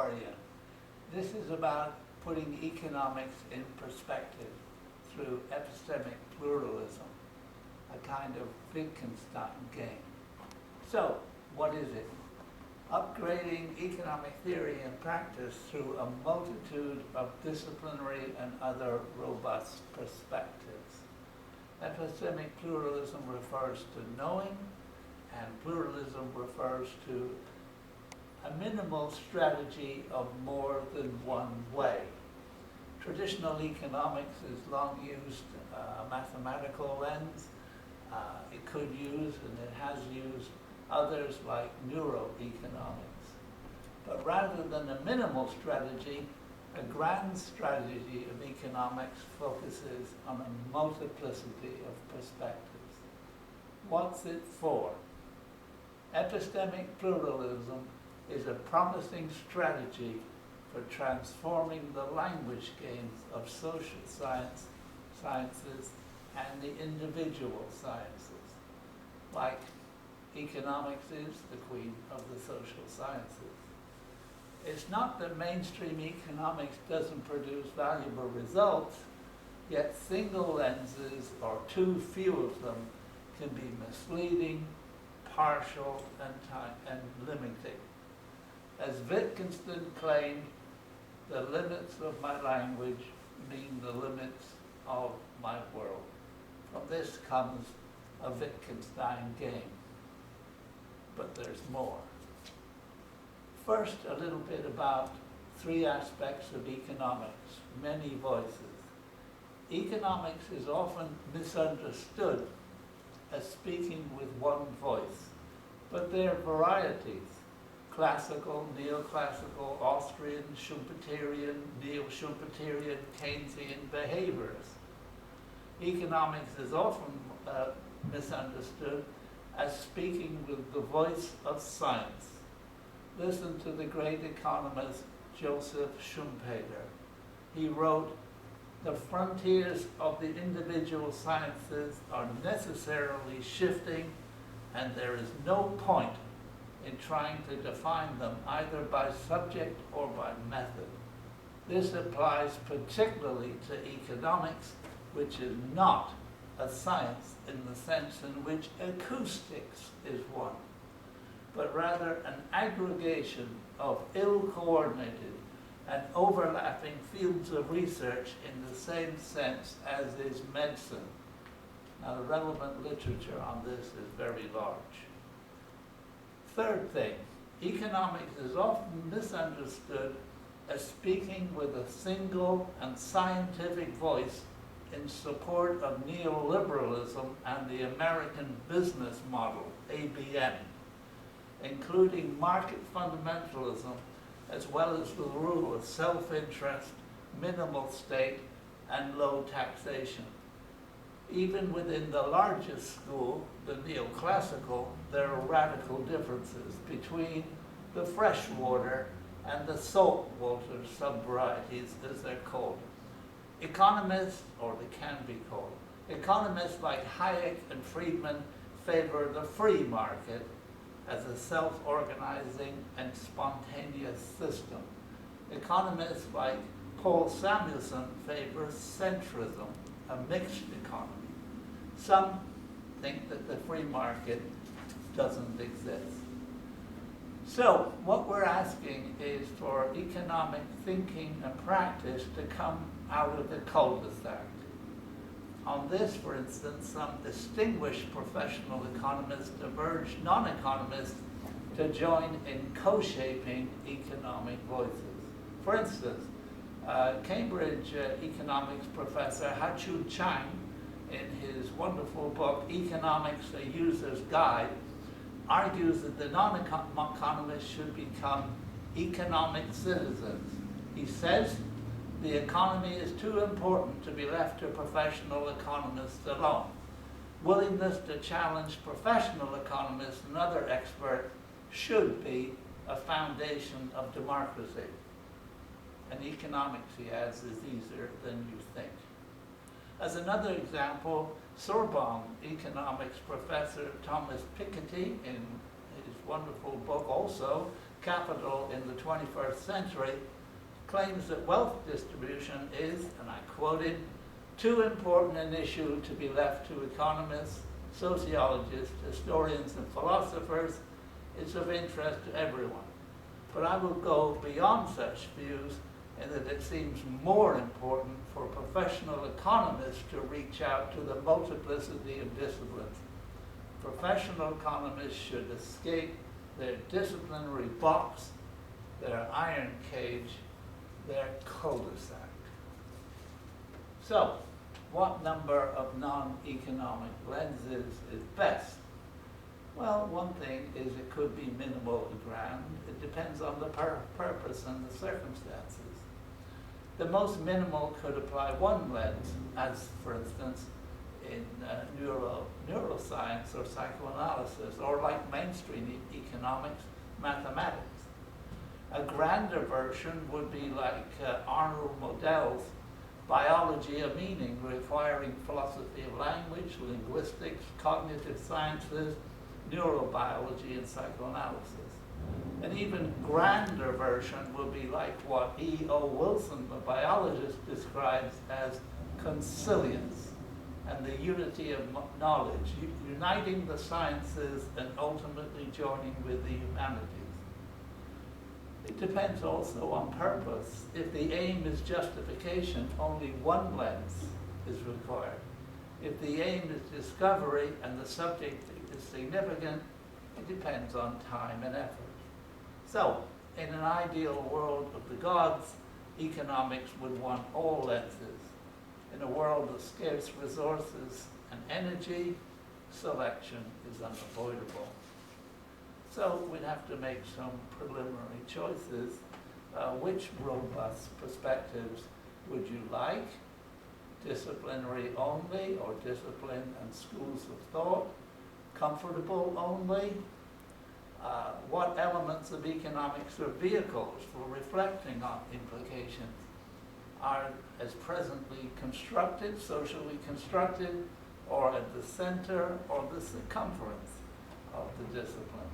historian. This is about putting economics in perspective through epistemic pluralism, a kind of Wittgenstein game. So, what is it? Upgrading economic theory and practice through a multitude of disciplinary and other robust perspectives. Epistemic pluralism refers to knowing, and pluralism refers to a minimal strategy of more than one way. Traditional economics has long used a mathematical lens. It could use, and it has used, others like neuroeconomics. But rather than a minimal strategy, a grand strategy of economics focuses on a multiplicity of perspectives. What's it for? Epistemic pluralism is a promising strategy for transforming the language games of social sciences and the individual sciences. Like economics is the queen of the social sciences. It's not that mainstream economics doesn't produce valuable results, yet single lenses, or too few of them, can be misleading, partial, and limiting. As Wittgenstein claimed, the limits of my language mean the limits of my world. From this comes a Wittgenstein game. But there's more. First, a little bit about three aspects of economics, many voices. Economics is often misunderstood as speaking with one voice, but there are varieties: classical, neoclassical, Austrian, Schumpeterian, neo-Schumpeterian, Keynesian behaviors. Economics is often misunderstood as speaking with the voice of science. Listen to the great economist Joseph Schumpeter. He wrote, "The frontiers of the individual sciences are necessarily shifting, and there is no point in trying to define them either by subject or by method. This applies particularly to economics, which is not a science in the sense in which acoustics is one, but rather an aggregation of ill-coordinated and overlapping fields of research in the same sense as is medicine." Now, the relevant literature on this is very large. Third thing, economics is often misunderstood as speaking with a single and scientific voice in support of neoliberalism and the American business model, ABM, including market fundamentalism, as well as the rule of self-interest, minimal state, and low taxation. Even within the largest school, the neoclassical, there are radical differences between the freshwater and the saltwater subvarieties, as they're called. Economists, or they can be called, economists like Hayek and Friedman favor the free market as a self-organizing and spontaneous system. Economists like Paul Samuelson favor centrism, a mixed economy. Some think that the free market doesn't exist. So what we're asking is for economic thinking and practice to come out of the cul-de-sac. On this, for instance, some distinguished professional economists urged non-economists to join in co-shaping economic voices. For instance, Cambridge economics professor Ha-Chu Chang, in his wonderful book, Economics, a User's Guide, argues that the non-economists should become economic citizens. He says the economy is too important to be left to professional economists alone. Willingness to challenge professional economists and other experts should be a foundation of democracy. And economics, he adds, is easier than you think. As another example, Sorbonne economics professor Thomas Piketty, in his wonderful book also, Capital in the 21st Century, claims that wealth distribution is, and I quoted, too important an issue to be left to economists, sociologists, historians, and philosophers. It's of interest to everyone. But I will go beyond such views in that it seems more important for professional economists to reach out to the multiplicity of disciplines. Professional economists should escape their disciplinary box, their iron cage, their cul-de-sac. So, what number of non-economic lenses is best? Well, one thing is it could be minimal and grand. It depends on the purpose and the circumstances. The most minimal could apply one lens, as for instance in neuroscience or psychoanalysis, or like mainstream economics, mathematics. A grander version would be like Arnold Modell's Biology of Meaning, requiring philosophy of language, linguistics, cognitive sciences, neurobiology, and psychoanalysis. An even grander version would be like what E.O. Wilson, a biologist, describes as consilience, and the unity of knowledge, uniting the sciences and ultimately joining with the humanities. It depends also on purpose. If the aim is justification, only one lens is required. If the aim is discovery and the subject is significant, it depends on time and effort. So, in an ideal world of the gods, economics would want all lenses. In a world of scarce resources and energy, selection is unavoidable. So we'd have to make some preliminary choices. Which robust perspectives would you like? Disciplinary only, or discipline and schools of thought? Comfortable only? What elements of economics are vehicles for reflecting on implications? Are as presently constructed, socially constructed, or at the center or the circumference of the discipline?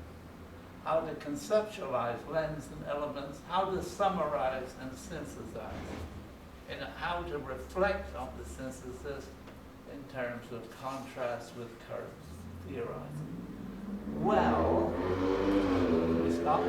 How to conceptualize lens and elements, how to summarize and synthesize, and how to reflect on the synthesis in terms of contrast with current theorizing. Well, can we stop?